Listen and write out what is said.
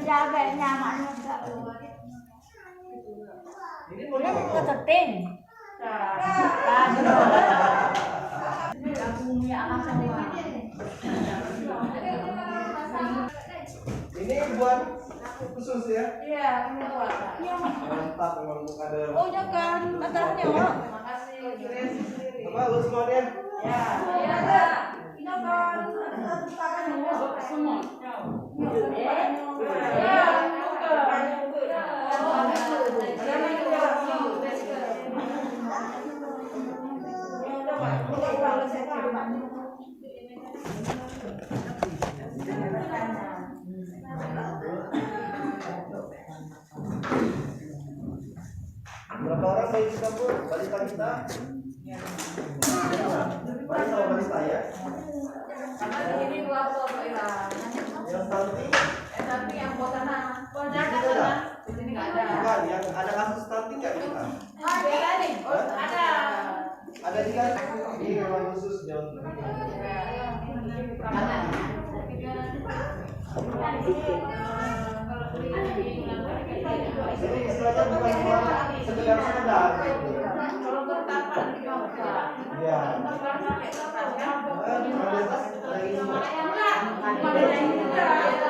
Cabenya mana enggak? Ini mau terting. Ini buat khusus ya? Iya, ini buat. Mantap, memang ada. Oh, ya kan, masalahnya, Mak. Terima kasih. Apa lu semuanya? Ya. Iya, ini kan semua. Berapa orang dari Singapura? Balita kita? Balita sama balita ya? Karena di sini dua foto ya. Yang stunting? Tapi yang buat sana, di sini nggak ada. Bukan, yang ada kasus stunting nggak kita? Ada nih. Oh, ada. Ada juga. Ini memang khusus jam. Ini istilahnya bukan cuma sekedar sekedar. Kalau bertapa di bawah. Ya. Kalau sampai Ada lagi semua. enggak, ada yang juga.